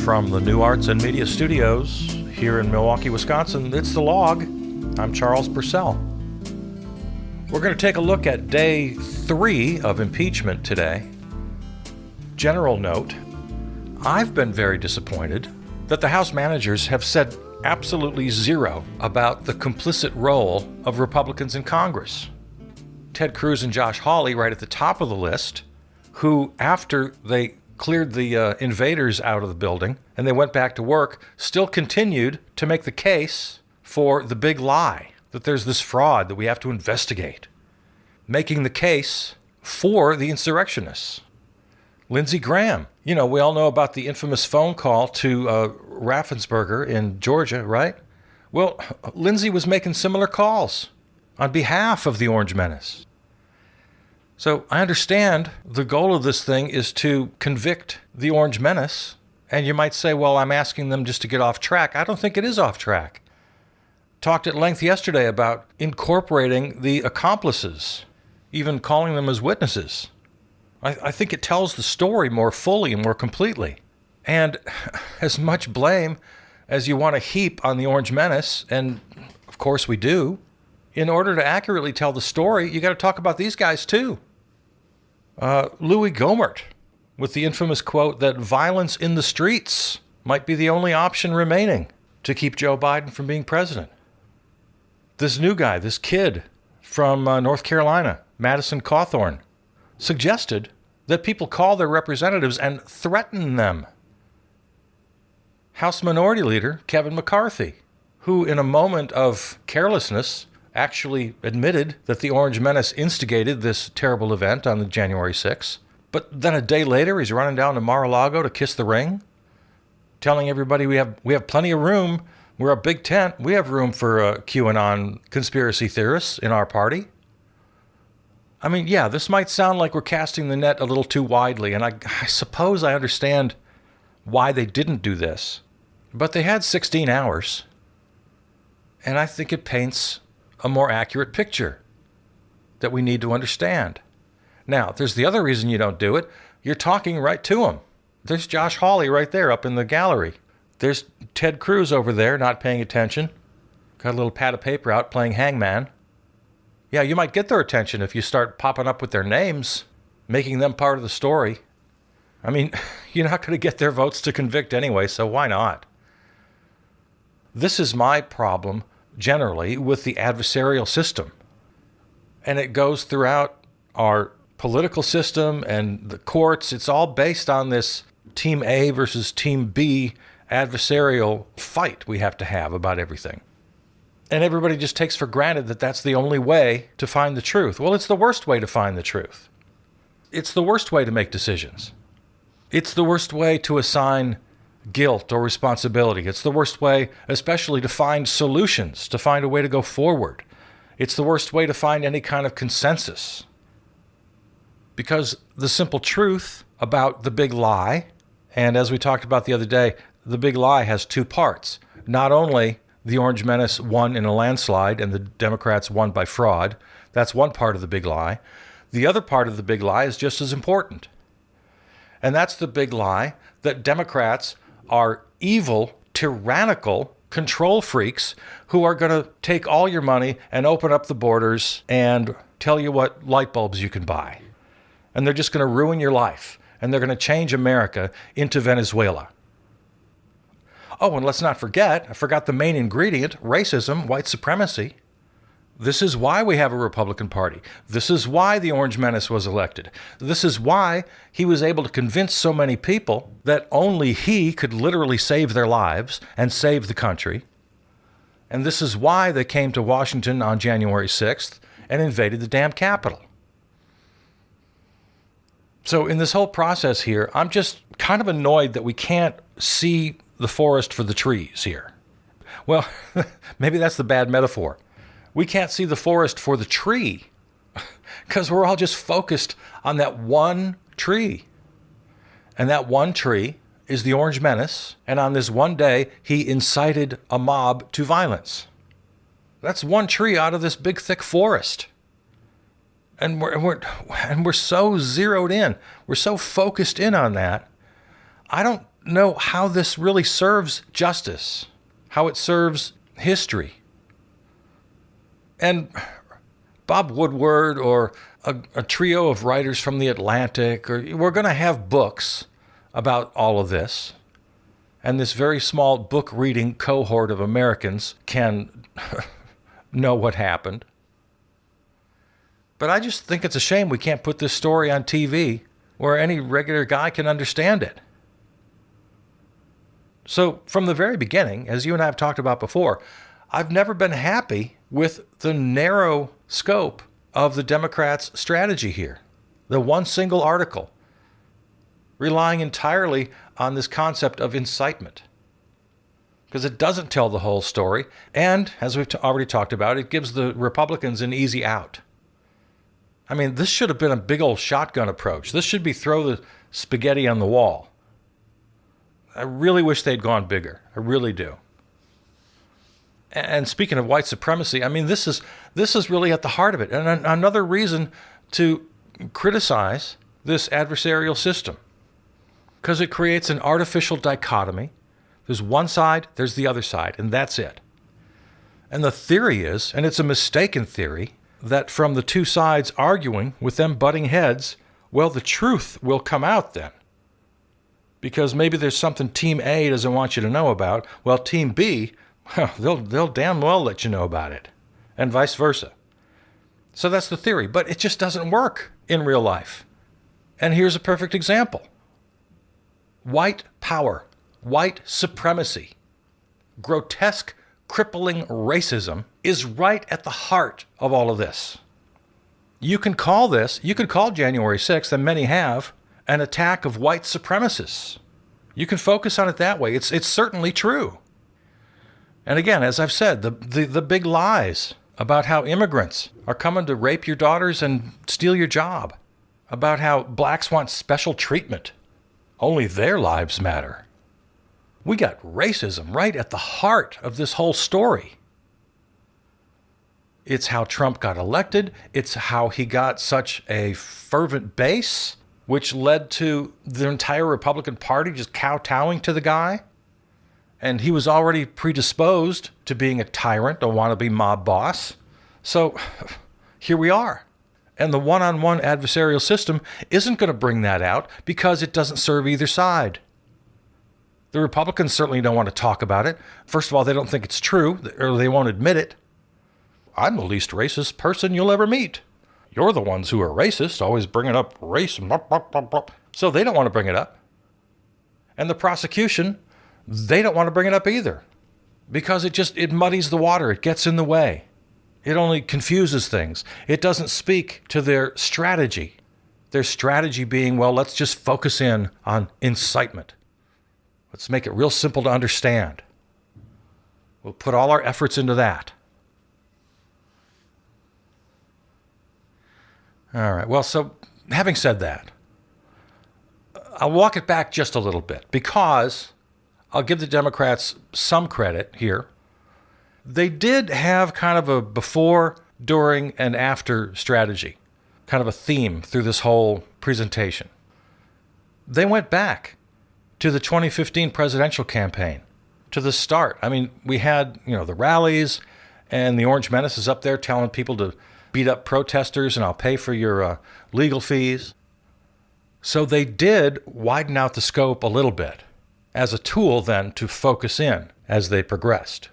From the New Arts and Media Studios here in Milwaukee, Wisconsin, it's The Log. I'm Charles Purcell. We're going to take a look at day 3 of impeachment today. General note, I've been very disappointed that the House managers have said absolutely zero about the complicit role of Republicans in Congress. Ted Cruz and Josh Hawley right at the top of the list, who after they cleared the invaders out of the building and they went back to work, still continued to make the case for the big lie, that there's this fraud that we have to investigate, making the case for the insurrectionists. Lindsey Graham, we all know about the infamous phone call to Raffensperger in Georgia, right? Well, Lindsey was making similar calls on behalf of the Orange Menace. So I understand the goal of this thing is to convict the Orange Menace. And you might say, well, I'm asking them just to get off track. I don't think it is off track. Talked at length yesterday about incorporating the accomplices, even calling them as witnesses. I think it tells the story more fully and more completely. And as much blame as you want to heap on the Orange Menace, and of course we do, in order to accurately tell the story, you got to talk about these guys too. Louis Gohmert, with the infamous quote that violence in the streets might be the only option remaining to keep Joe Biden from being president. This new guy, this kid from North Carolina, Madison Cawthorn, suggested that people call their representatives and threaten them. House Minority Leader Kevin McCarthy, who in a moment of carelessness actually admitted that the Orange Menace instigated this terrible event on the January 6th. But then a day later, he's running down to Mar-a-Lago to kiss the ring, telling everybody we have plenty of room. We're a big tent. We have room for QAnon conspiracy theorists in our party. I mean, yeah, this might sound like we're casting the net a little too widely, and I suppose I understand why they didn't do this. But they had 16 hours, and I think it paints a more accurate picture that we need to understand. Now, there's the other reason you don't do it. You're talking right to them. There's Josh Hawley right there up in the gallery. There's Ted Cruz over there not paying attention. Got a little pad of paper out playing hangman. Yeah, you might get their attention if you start popping up with their names, making them part of the story. I mean, you're not going to get their votes to convict anyway, so why not? This is my problem generally with the adversarial system. And it goes throughout our political system and the courts. It's all based on this Team A versus Team B adversarial fight we have to have about everything. And everybody just takes for granted that that's the only way to find the truth. Well, it's the worst way to find the truth. It's the worst way to make decisions. It's the worst way to assign guilt or responsibility. It's the worst way, especially to find solutions, to find a way to go forward. It's the worst way to find any kind of consensus. Because the simple truth about the big lie, and as we talked about the other day, the big lie has two parts. Not only the Orange Menace won in a landslide and the Democrats won by fraud, that's one part of the big lie. The other part of the big lie is just as important. And that's the big lie that Democrats are evil, tyrannical control freaks who are going to take all your money and open up the borders and tell you what light bulbs you can buy. And they're just going to ruin your life. And they're going to change America into Venezuela. Oh, and let's not forget, I forgot the main ingredient, racism, white supremacy. This is why we have a Republican Party. This is why the Orange Menace was elected. This is why he was able to convince so many people that only he could literally save their lives and save the country. And this is why they came to Washington on January 6th and invaded the damn Capitol. So in this whole process here, I'm just kind of annoyed that we can't see the forest for the trees here. Well, maybe that's the bad metaphor. We can't see the forest for the tree because we're all just focused on that one tree. And that one tree is the Orange Menace. And on this one day, he incited a mob to violence. That's one tree out of this big, thick forest. And we're so zeroed in. We're so focused in on that. I don't know how this really serves justice, how it serves history. And Bob Woodward or a trio of writers from the Atlantic, or we're going to have books about all of this. And this very small book reading cohort of Americans can know what happened. But I just think it's a shame we can't put this story on TV where any regular guy can understand it. So from the very beginning, as you and I have talked about before, I've never been happy with the narrow scope of the Democrats' strategy here. The one single article, relying entirely on this concept of incitement. Because it doesn't tell the whole story, and, as we've already talked about, it gives the Republicans an easy out. I mean, this should have been a big old shotgun approach. This should be throw the spaghetti on the wall. I really wish they'd gone bigger. I really do. And speaking of white supremacy, I mean, this is really at the heart of it. And another reason to criticize this adversarial system, because it creates an artificial dichotomy. There's one side, there's the other side, and that's it. And the theory is, and it's a mistaken theory, that from the two sides arguing, with them butting heads, well, the truth will come out then. Because maybe there's something Team A doesn't want you to know about. Well, Team B, they'll damn well let you know about it. And vice versa. So that's the theory. But it just doesn't work in real life. And here's a perfect example. White power, white supremacy, grotesque, crippling racism is right at the heart of all of this. You could call January 6th, and many have, an attack of white supremacists. You can focus on it that way. It's certainly true. And again, as I've said, the big lies about how immigrants are coming to rape your daughters and steal your job, about how blacks want special treatment, only their lives matter. We got racism right at the heart of this whole story. It's how Trump got elected. It's how he got such a fervent base, which led to the entire Republican Party just kowtowing to the guy. And he was already predisposed to being a tyrant, a wannabe mob boss. So here we are. And the one-on-one adversarial system isn't going to bring that out because it doesn't serve either side. The Republicans certainly don't want to talk about it. First of all, they don't think it's true, or they won't admit it. I'm the least racist person you'll ever meet. You're the ones who are racist, always bringing up race. So they don't want to bring it up. And the prosecution, they don't want to bring it up either. Because it muddies the water. It gets in the way. It only confuses things. It doesn't speak to their strategy. Their strategy being, well, let's just focus in on incitement. Let's make it real simple to understand. We'll put all our efforts into that. All right. Well, so having said that, I'll walk it back just a little bit because I'll give the Democrats some credit here. They did have kind of a before, during, and after strategy, kind of a theme through this whole presentation. They went back to the 2015 presidential campaign, to the start. I mean, we had, the rallies, and the Orange Menace is up there telling people to beat up protesters and I'll pay for your legal fees. So they did widen out the scope a little bit as a tool then to focus in as they progressed.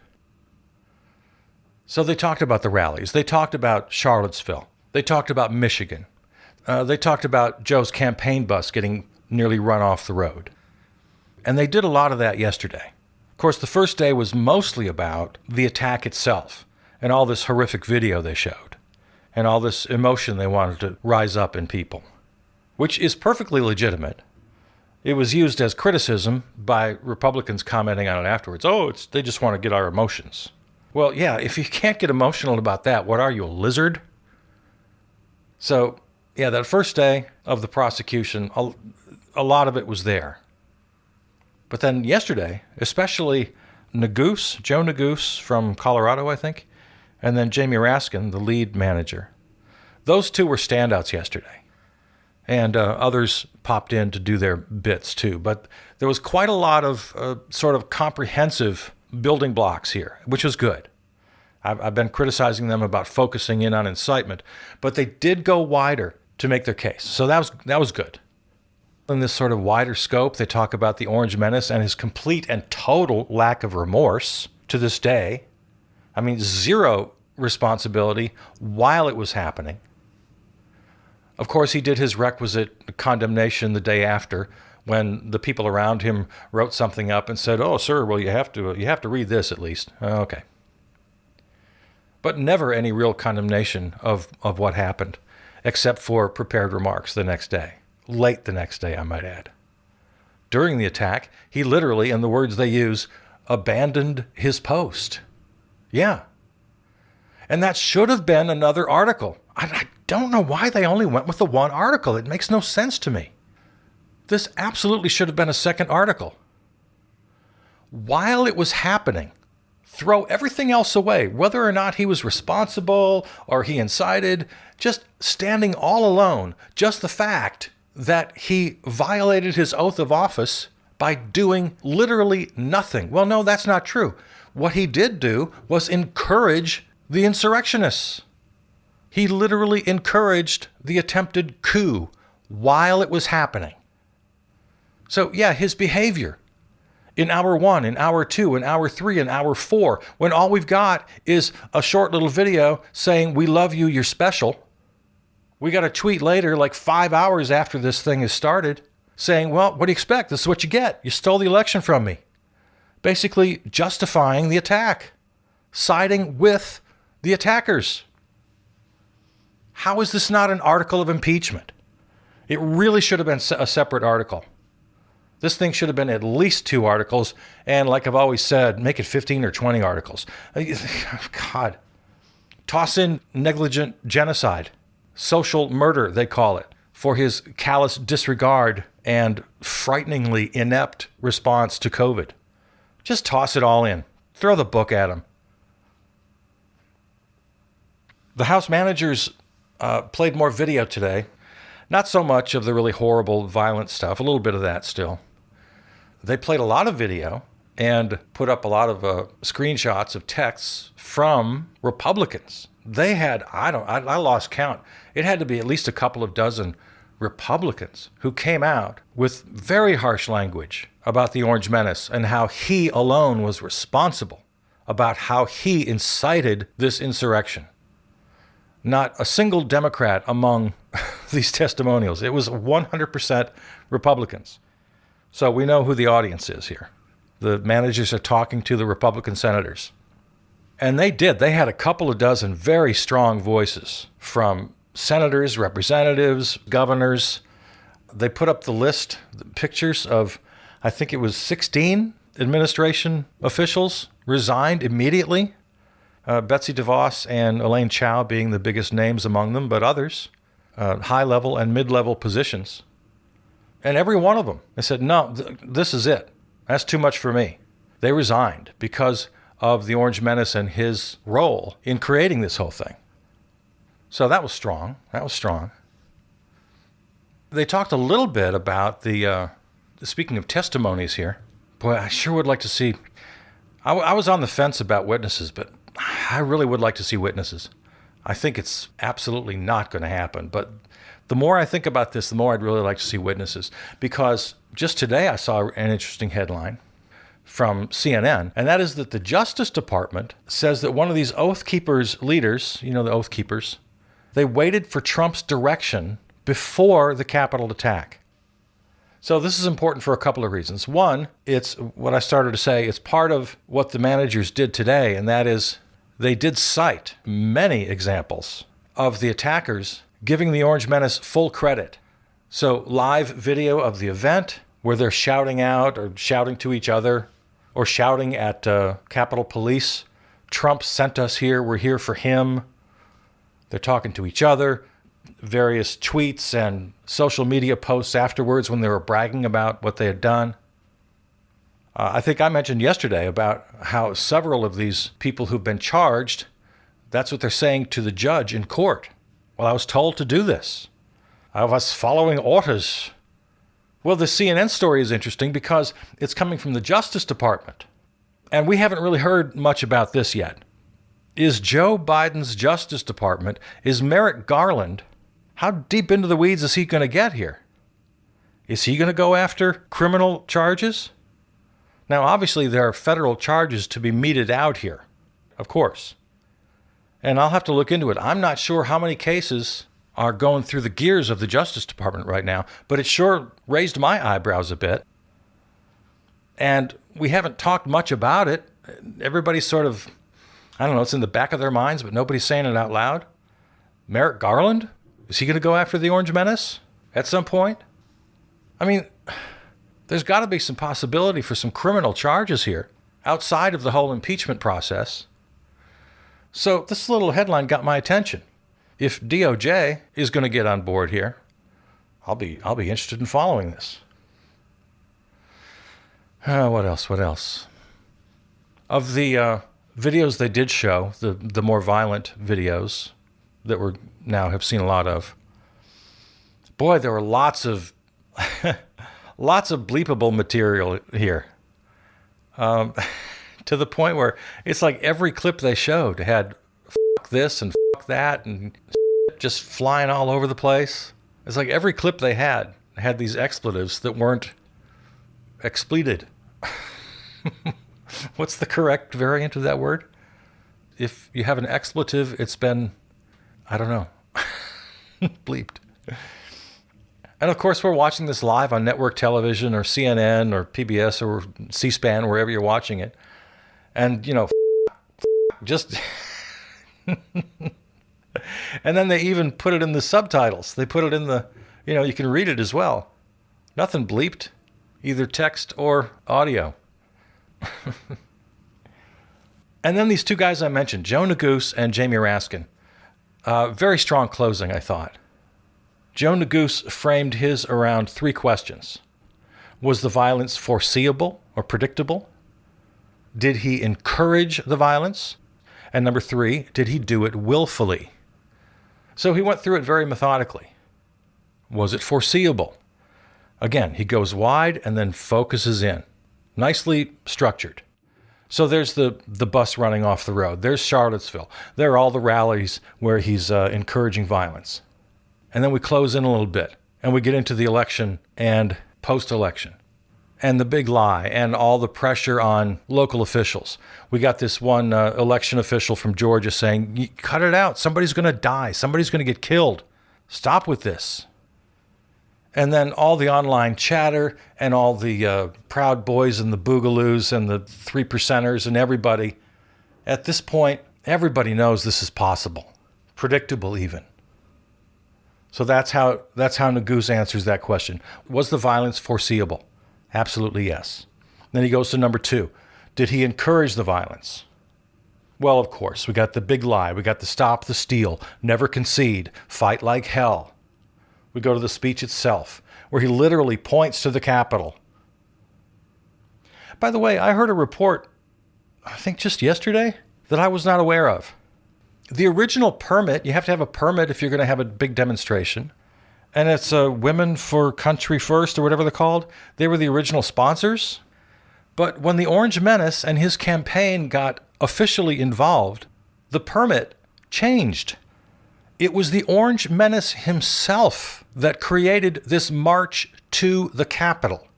So they talked about the rallies. They talked about Charlottesville. They talked about Michigan. They talked about Joe's campaign bus getting nearly run off the road. And they did a lot of that yesterday. Of course, the first day was mostly about the attack itself and all this horrific video they showed and all this emotion they wanted to rise up in people, which is perfectly legitimate. It was used as criticism by Republicans commenting on it afterwards. They just want to get our emotions. Well, yeah, if you can't get emotional about that, what are you, a lizard? So, yeah, that first day of the prosecution, a lot of it was there. But then yesterday, especially Joe Neguse from Colorado, I think, and then Jamie Raskin, the lead manager. Those two were standouts yesterday. And others popped in to do their bits too. But there was quite a lot of sort of comprehensive building blocks here, which was good. I've been criticizing them about focusing in on incitement, but they did go wider to make their case. So that was good. In this sort of wider scope, they talk about the Orange Menace and his complete and total lack of remorse to this day. I mean, zero responsibility while it was happening. Of course, he did his requisite condemnation the day after when the people around him wrote something up and said, "Oh, sir, well, you have to read this at least." Okay. But never any real condemnation of what happened, except for prepared remarks the next day. Late the next day, I might add. During the attack, he literally, in the words they use, abandoned his post. Yeah. And that should have been another article. I don't know why they only went with the one article. It makes no sense to me. This absolutely should have been a second article. While it was happening, throw everything else away, whether or not he was responsible or he incited, just standing all alone, just the fact that he violated his oath of office by doing literally nothing. Well, no, that's not true. What he did do was encourage the insurrectionists. He literally encouraged the attempted coup while it was happening. So, yeah, his behavior in hour 1, in hour 2, in hour 3, in hour 4, when all we've got is a short little video saying, "We love you, you're special." We got a tweet later, like 5 hours after this thing has started, saying, "Well, what do you expect? This is what you get. You stole the election from me." Basically justifying the attack, siding with the attackers. How is this not an article of impeachment? It really should have been a separate article. This thing should have been at least 2 articles, and like I've always said, make it 15 or 20 articles. God. Toss in negligent genocide, social murder, they call it, for his callous disregard and frighteningly inept response to COVID. Just toss it all in. Throw the book at him. The House managers played more video today. Not so much of the really horrible, violent stuff, a little bit of that still. They played a lot of video and put up a lot of screenshots of texts from Republicans. They had, I lost count. It had to be at least a couple of dozen Republicans who came out with very harsh language about the Orange Menace and how he alone was responsible, about how he incited this insurrection. Not a single Democrat among these testimonials. It was 100% Republicans. So we know who the audience is here. The managers are talking to the Republican senators. And they did. They had a couple of dozen very strong voices from senators, representatives, governors. They put up the list, the pictures of, I think it was 16 administration officials resigned immediately. Betsy DeVos and Elaine Chao being the biggest names among them, but others, high-level and mid-level positions. And every one of them, they said, no, this is it. That's too much for me. They resigned because of the Orange Menace and his role in creating this whole thing. So that was strong. That was strong. They talked a little bit about speaking of testimonies here, boy, I sure would like to see, I was on the fence about witnesses, but I really would like to see witnesses. I think it's absolutely not going to happen. But the more I think about this, the more I'd really like to see witnesses. Because just today I saw an interesting headline from CNN, and that is that the Justice Department says that one of these Oath Keepers leaders, you know, the Oath Keepers, they waited for Trump's direction before the Capitol attack. So this is important for a couple of reasons. One, it's what I started to say, it's part of what the managers did today, and that is they did cite many examples of the attackers giving the Orange Menace full credit. So live video of the event where they're shouting out or shouting to each other or shouting at Capitol Police, "Trump sent us here, we're here for him." They're talking to each other. Various tweets and social media posts afterwards when they were bragging about what they had done. I think I mentioned yesterday about how several of these people who've been charged, That's what they're saying to the judge in court. Well, I was told to do this. I was following orders. Well, the CNN story is interesting because it's coming from the Justice Department. And we haven't really heard much about this yet. Is Joe Biden's Justice Department, is Merrick Garland, how deep into the weeds is he going to get here? Is he going to go after criminal charges? Now, obviously, there are federal charges to be meted out here, of course. And I'll have to look into it. I'm not sure how many cases are going through the gears of the Justice Department right now, but it sure raised my eyebrows a bit. And we haven't talked much about it. Everybody's sort of, I don't know, it's in the back of their minds, but nobody's saying it out loud. Merrick Garland? Is he going to go after the Orange Menace at some point? I mean, there's got to be some possibility for some criminal charges here outside of the whole impeachment process. So this little headline got my attention. If DOJ is going to get on board here, I'll be interested in following this. What else? Of the videos they did show, the more violent videos that we now have seen a lot of, boy, there were lots of bleepable material here. To the point where it's like every clip they showed had fuck this and fuck that and just flying all over the place. It's like every clip they had these expletives that weren't expleted. What's the correct variant of that word? If you have an expletive, it's been, I don't know, bleeped. And of course, we're watching this live on network television or CNN or PBS or C-SPAN, wherever you're watching it. And, just... And then they even put it in the subtitles. They put it in the, you can read it as well. Nothing bleeped, either text or audio. And then these two guys I mentioned, Joe Neguse and Jamie Raskin. Very strong closing, I thought. Joe Neguse framed his around three questions. Was the violence foreseeable or predictable? Did he encourage the violence? And number three, did he do it willfully? So he went through it very methodically. Was it foreseeable? Again, he goes wide and then focuses in. Nicely structured. So there's the bus running off the road. There's Charlottesville. There are all the rallies where he's encouraging violence. And then we close in a little bit, and we get into the election and post-election, and the big lie, and all the pressure on local officials. We got this one election official from Georgia saying, cut it out. Somebody's going to die. Somebody's going to get killed. Stop with this. And then all the online chatter and all the Proud Boys and the Boogaloos and the 3%ers and everybody. At this point, everybody knows this is possible. Predictable even. So that's how Neguse answers that question. Was the violence foreseeable? Absolutely yes. Then he goes to number two. Did he encourage the violence? Well, of course. We got the big lie. We got the stop the steal, never concede, fight like hell. We go to the speech itself, where he literally points to the Capitol. By the way, I heard a report, I think just yesterday, that I was not aware of. The original permit, you have to have a permit if you're going to have a big demonstration. And it's Women for Country First, or whatever they're called. They were the original sponsors. But when the Orange Menace and his campaign got officially involved, the permit changed. It was the Orange Menace himself that created this march to the Capitol.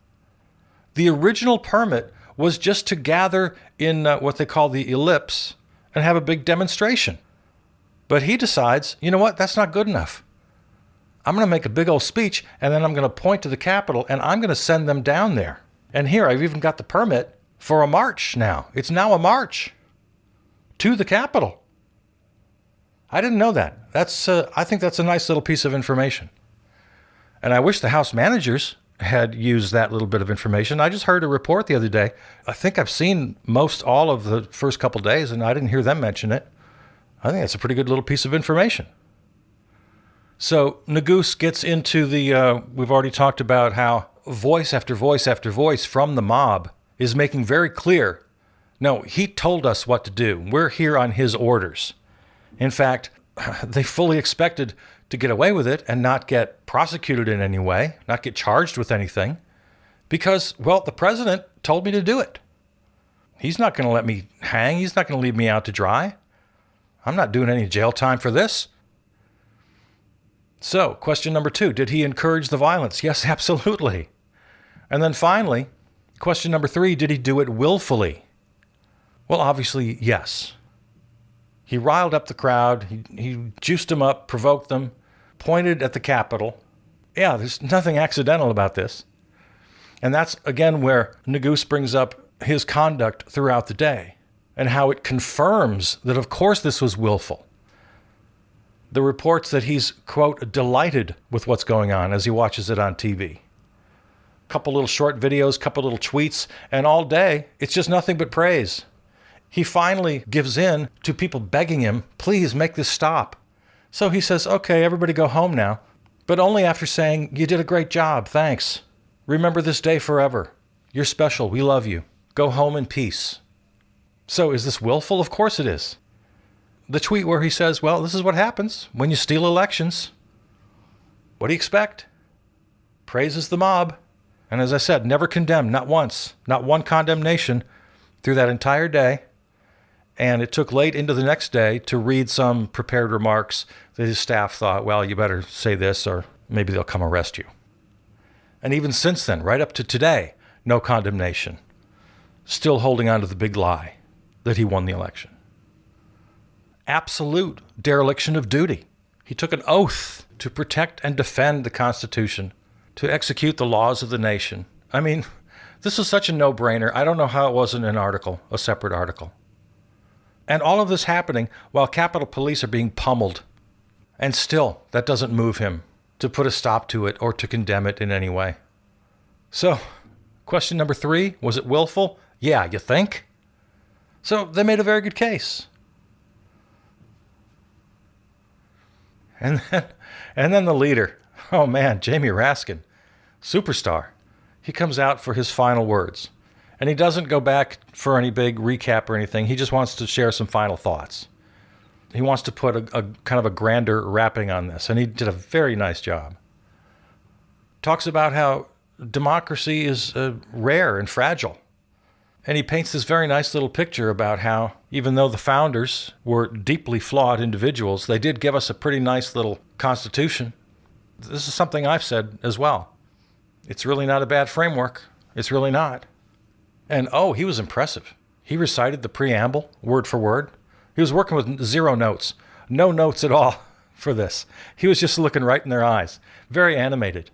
The original permit was just to gather in what they call the ellipse and have a big demonstration. But he decides, you know what, that's not good enough. I'm going to make a big old speech, and then I'm going to point to the Capitol, and I'm going to send them down there. And here, I've even got the permit for a march now. It's now a march to the Capitol. I didn't know that. I think that's a nice little piece of information. And I wish the House managers had used that little bit of information. I just heard a report the other day. I think I've seen most all of the first couple days, and I didn't hear them mention it. I think that's a pretty good little piece of information. So Neguse gets into we've already talked about how voice after voice after voice from the mob is making very clear, no, he told us what to do. We're here on his orders. In fact, they fully expected to get away with it and not get prosecuted in any way, not get charged with anything, because, well, the president told me to do it. He's not going to let me hang. He's not going to leave me out to dry. I'm not doing any jail time for this. So, question number 2, did he encourage the violence? Yes, absolutely. And then finally, question number 3, did he do it willfully? Well, obviously, yes. He riled up the crowd. He juiced them up, provoked them, pointed at the Capitol. Yeah, there's nothing accidental about this. And that's, again, where Neguse brings up his conduct throughout the day and how it confirms that, of course, this was willful. The reports that he's, quote, delighted with what's going on as he watches it on TV. Couple little short videos, couple little tweets, and all day, it's just nothing but praise. He finally gives in to people begging him, please make this stop. So he says, okay, everybody go home now, but only after saying, you did a great job, thanks. Remember this day forever. You're special, we love you. Go home in peace. So is this willful? Of course it is. The tweet where he says, well, this is what happens when you steal elections. What do you expect? Praises the mob. And as I said, never condemned, not once, not one condemnation through that entire day. And it took late into the next day to read some prepared remarks that his staff thought, well, you better say this or maybe they'll come arrest you. And even since then, right up to today, no condemnation. Still holding on to the big lie that he won the election. Absolute dereliction of duty. He took an oath to protect and defend the Constitution, to execute the laws of the nation. I mean, this is such a no-brainer. I don't know how it wasn't an article, a separate article. And all of this happening while Capitol Police are being pummeled. And still, that doesn't move him to put a stop to it or to condemn it in any way. So, question number 3, was it willful? Yeah, you think? So they made a very good case. And then the leader, oh man, Jamie Raskin, superstar. He comes out for his final words. And he doesn't go back for any big recap or anything. He just wants to share some final thoughts. He wants to put a kind of a grander wrapping on this. And he did a very nice job. Talks about how democracy is rare and fragile. And he paints this very nice little picture about how, even though the founders were deeply flawed individuals, they did give us a pretty nice little constitution. This is something I've said as well. It's really not a bad framework. It's really not. And oh, he was impressive. He recited the preamble word for word. He was working with 0 notes. No notes at all for this. He was just looking right in their eyes. Very animated.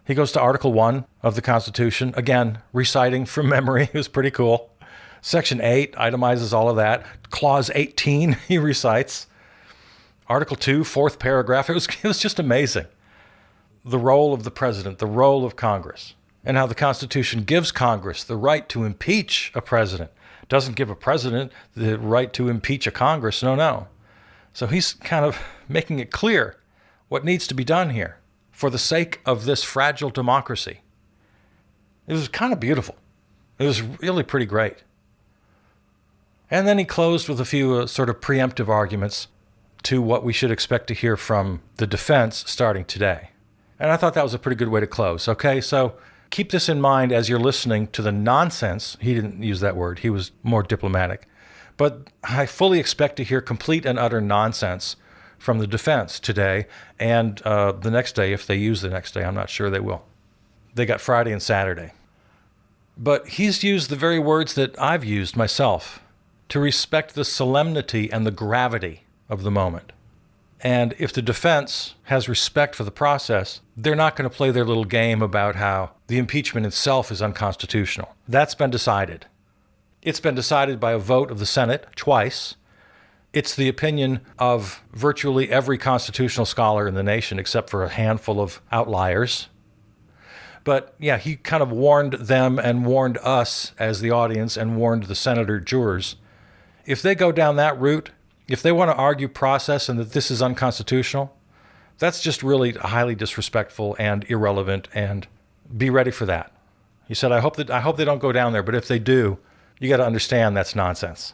He goes to Article 1 of the Constitution, again, reciting from memory. It was pretty cool. Section 8 itemizes all of that. Clause 18, he recites. Article 2, 4th paragraph. It was just amazing. The role of the president, the role of Congress, and how the Constitution gives Congress the right to impeach a president. It doesn't give a president the right to impeach a Congress. No. So he's kind of making it clear what needs to be done here for the sake of this fragile democracy. It was kind of beautiful. It was really pretty great. And then he closed with a few sort of preemptive arguments to what we should expect to hear from the defense starting today. And I thought that was a pretty good way to close. Okay, so keep this in mind as you're listening to the nonsense. He didn't use that word. He was more diplomatic. But I fully expect to hear complete and utter nonsense from the defense today and the next day. If they use the next day, I'm not sure they will. They got Friday and Saturday. But he's used the very words that I've used myself to respect the solemnity and the gravity of the moment. And if the defense has respect for the process, they're not going to play their little game about how the impeachment itself is unconstitutional. That's been decided. It's been decided by a vote of the Senate twice. It's the opinion of virtually every constitutional scholar in the nation, except for a handful of outliers. But yeah, he kind of warned them and warned us as the audience and warned the senator jurors. If they go down that route, if they want to argue process and that this is unconstitutional, that's just really highly disrespectful and irrelevant, and be ready for that. He said, I hope they don't go down there, but if they do, you got to understand that's nonsense.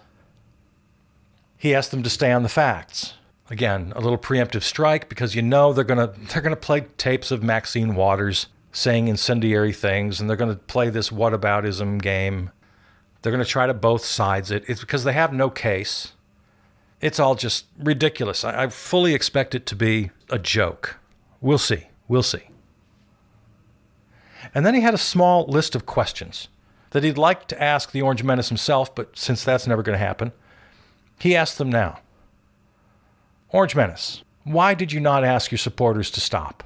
He asked them to stay on the facts. Again, a little preemptive strike because they're gonna play tapes of Maxine Waters saying incendiary things, and they're gonna play this whataboutism game. They're gonna try to both sides it. It's because they have no case. It's all just ridiculous. I fully expect it to be a joke. We'll see. We'll see. And then he had a small list of questions that he'd like to ask the Orange Menace himself, but since that's never going to happen, he asked them now. Orange Menace, why did you not ask your supporters to stop?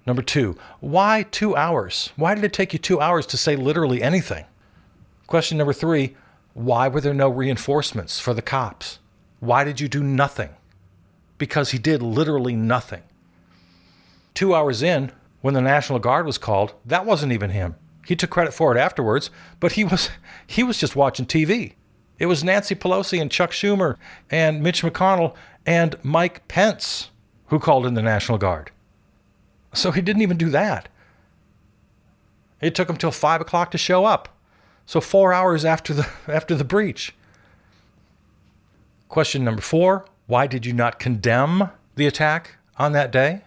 Number 2, why 2 hours? Why did it take you 2 hours to say literally anything? Question number 3, why were there no reinforcements for the cops? Why did you do nothing? Because he did literally nothing. 2 hours in, when the National Guard was called, that wasn't even him. He took credit for it afterwards, but he was just watching TV. It was Nancy Pelosi and Chuck Schumer and Mitch McConnell and Mike Pence who called in the National Guard. So he didn't even do that. It took him till 5 o'clock to show up. So 4 hours after the breach. Question number 4, why did you not condemn the attack on that day?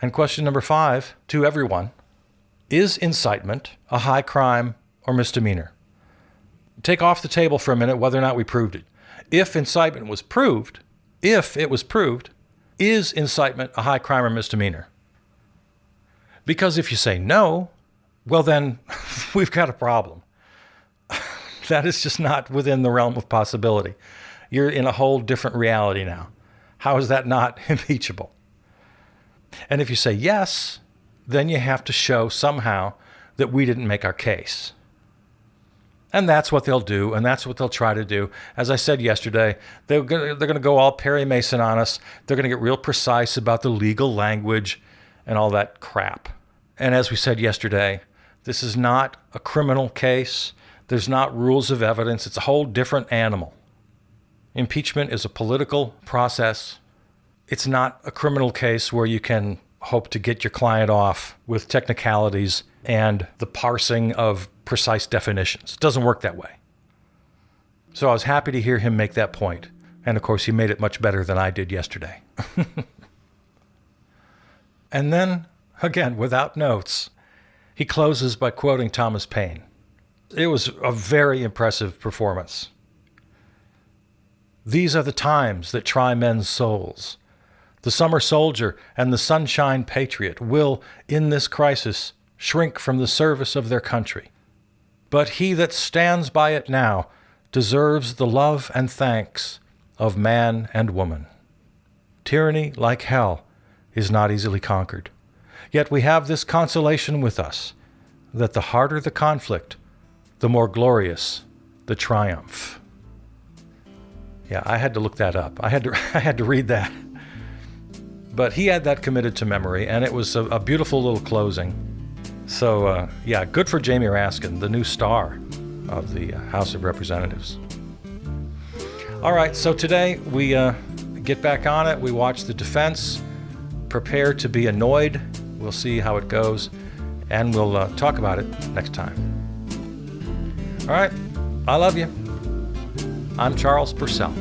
And question number 5, to everyone, is incitement a high crime or misdemeanor? Take off the table for a minute whether or not we proved it. If incitement was proved, is incitement a high crime or misdemeanor? Because if you say no, well then we've got a problem. That is just not within the realm of possibility. You're in a whole different reality now. How is that not impeachable? And if you say yes, then you have to show somehow that we didn't make our case. And that's what they'll do, and that's what they'll try to do. As I said yesterday, they're going to go all Perry Mason on us. They're going to get real precise about the legal language and all that crap. And as we said yesterday, this is not a criminal case. There's not rules of evidence. It's a whole different animal. Impeachment is a political process. It's not a criminal case where you can hope to get your client off with technicalities and the parsing of precise definitions. It doesn't work that way. So I was happy to hear him make that point. And of course, he made it much better than I did yesterday. And then, again, without notes, he closes by quoting Thomas Paine. It was a very impressive performance. These are the times that try men's souls. The summer soldier and the sunshine patriot will, in this crisis, shrink from the service of their country. But he that stands by it now deserves the love and thanks of man and woman. Tyranny, like hell, is not easily conquered. Yet we have this consolation with us, that the harder the conflict, the more glorious the triumph. Yeah, I had to look that up. I had to read that. But he had that committed to memory, and it was a beautiful little closing. So, yeah, good for Jamie Raskin, the new star of the House of Representatives. All right, so today we get back on it. We watch the defense, prepare to be annoyed. We'll see how it goes, and we'll talk about it next time. All right, I love you. I'm Charles Purcell.